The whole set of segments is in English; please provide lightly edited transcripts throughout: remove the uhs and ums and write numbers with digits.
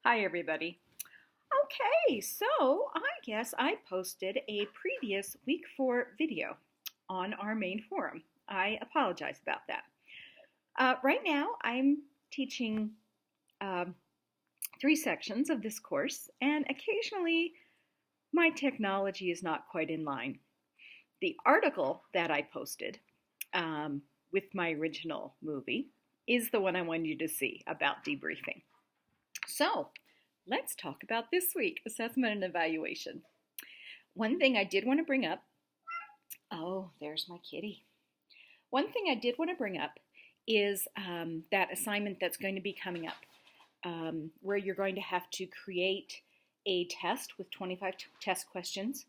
Hi, everybody. Okay, so I guess I posted a previous week 4 video on our main forum. I apologize about that. Right now, I'm teaching um, 3 sections of this course, and occasionally my technology is not quite in line. The article that I posted with my original movie is the one I wanted you to see about debriefing. So, let's talk about this week, assessment and evaluation. One thing I did want to bring up, oh, there's my kitty. One thing I did want to bring up is that assignment that's going to be coming up, where you're going to have to create a test with 25 test questions,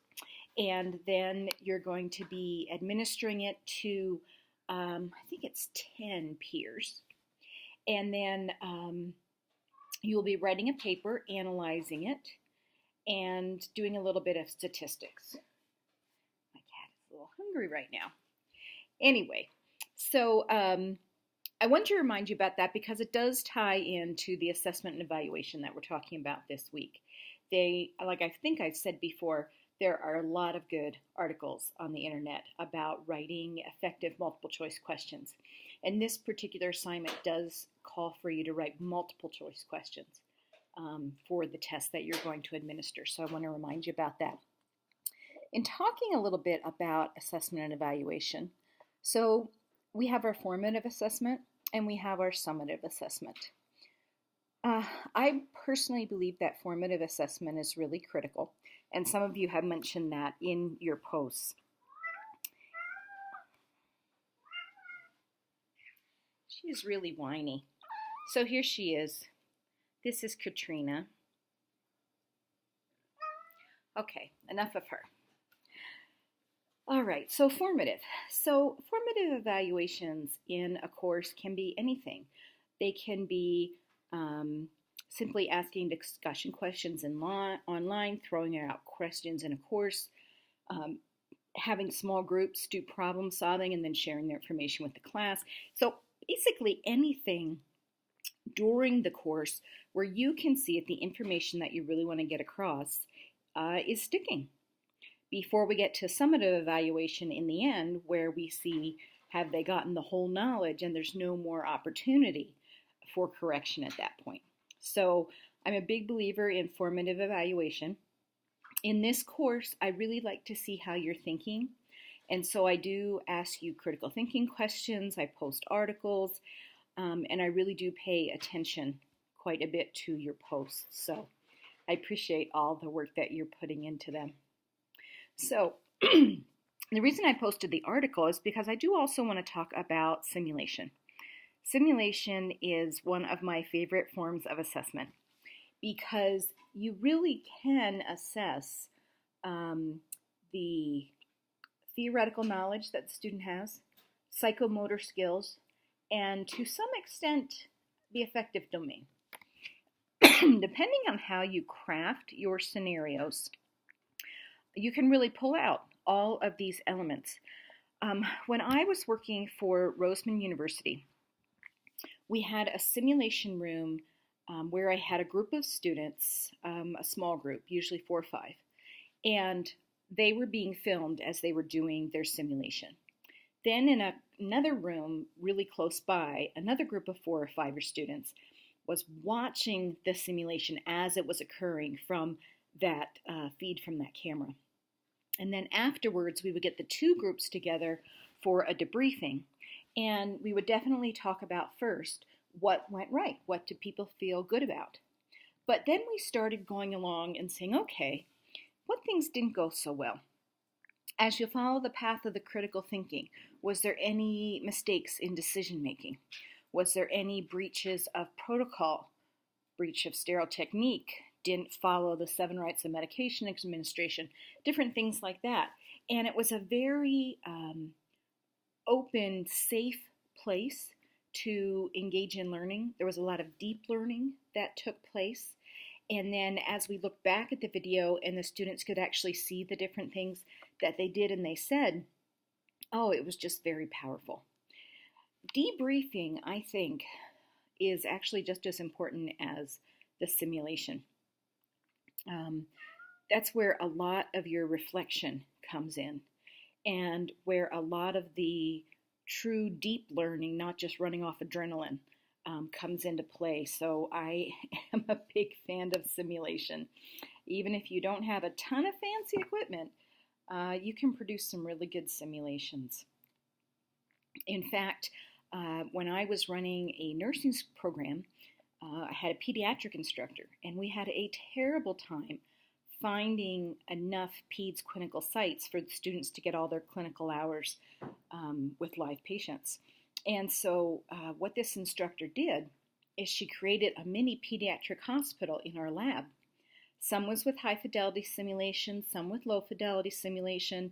and then you're going to be administering it to, I think it's 10 peers. And then you'll be writing a paper, analyzing it, and doing a little bit of statistics. My cat is a little hungry right now. Anyway, so I want to remind you about that because it does tie into the assessment and evaluation that we're talking about this week. Like I think I've said before, there are a lot of good articles on the internet about writing effective multiple choice questions. And this particular assignment does call for you to write multiple choice questions for the test that you're going to administer. So I want to remind you about that. In talking a little bit about assessment and evaluation, so we have our formative assessment and we have our summative assessment. I personally believe that formative assessment is really critical, and some of you have mentioned that in your posts. She's really whiny. So here she is. This is Katrina. Okay, enough of her. All right, so formative. So formative evaluations in a course can be anything. They can be simply asking discussion questions online, throwing out questions in a course, having small groups do problem solving and then sharing their information with the class. So basically anything during the course where you can see if the information that you really want to get across is sticking. Before we get to summative evaluation in the end, where we see have they gotten the whole knowledge and there's no more opportunity for correction at that point. So I'm a big believer in formative evaluation. In this course, I really like to see how you're thinking. And so I do ask you critical thinking questions, I post articles, and I really do pay attention quite a bit to your posts. So I appreciate all the work that you're putting into them. So the reason I posted the article is because I do also want to talk about simulation. Simulation is one of my favorite forms of assessment because you really can assess the theoretical knowledge that the student has, psychomotor skills, and to some extent, the affective domain. Depending on how you craft your scenarios, you can really pull out all of these elements. When I was working for Roseman University, we had a simulation room where I had a group of students, a small group, usually 4 or 5, and they were being filmed as they were doing their simulation. Then in another room really close by, another group of 4 or 5 students was watching the simulation as it was occurring from that feed from that camera. And then afterwards, we would get the 2 groups together for a debriefing. And we would definitely talk about first what went right, what do people feel good about. But then we started going along and saying, okay, what things didn't go so well? As you follow the path of the critical thinking, was there any mistakes in decision making? Was there any breaches of protocol, breach of sterile technique, didn't follow the 7 rights of medication administration, different things like that. And it was a very open, safe place to engage in learning. There was a lot of deep learning that took place. And then as we look back at the video and the students could actually see the different things that they did and they said, oh, it was just very powerful. Debriefing, I think, is actually just as important as the simulation. That's where a lot of your reflection comes in, and where a lot of the true deep learning, not just running off adrenaline, comes into play. So I am a big fan of simulation. Even if you don't have a ton of fancy equipment, you can produce some really good simulations. In fact, when I was running a nursing program, I had a pediatric instructor, and we had a terrible time finding enough PEDS clinical sites for the students to get all their clinical hours with live patients. And so what this instructor did is she created a mini pediatric hospital in our lab. Some was with high fidelity simulation, some with low fidelity simulation.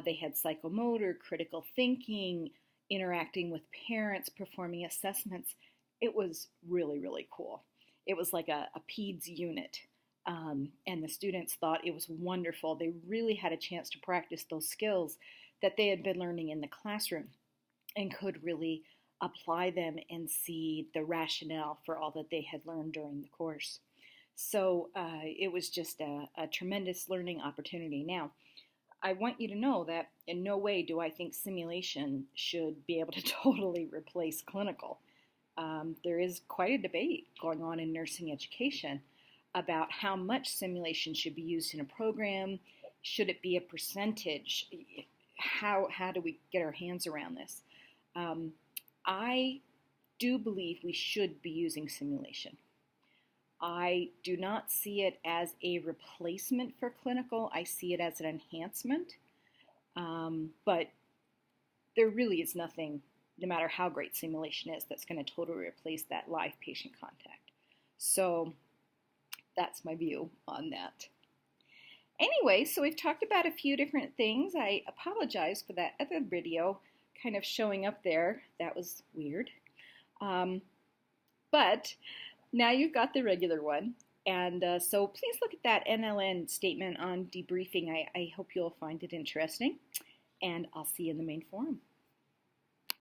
They had psychomotor, critical thinking, interacting with parents, performing assessments. It was really, really cool. It was like a PEDS unit. And the students thought it was wonderful. They really had a chance to practice those skills that they had been learning in the classroom and could really apply them and see the rationale for all that they had learned during the course. So it was just a tremendous learning opportunity. Now, I want you to know that in no way do I think simulation should be able to totally replace clinical. There is quite a debate going on in nursing education about how much simulation should be used in a program. Should it be a percentage? How do we get our hands around this? I do believe we should be using simulation. I do not see it as a replacement for clinical. I see it as an enhancement. But there really is nothing, no matter how great simulation is, that's going to totally replace that live patient contact. So that's my view on that. Anyway, so we've talked about a few different things. I apologize for that other video kind of showing up there. That was weird. But now you've got the regular one. And so please look at that NLN statement on debriefing. I hope you'll find it interesting. And I'll see you in the main forum.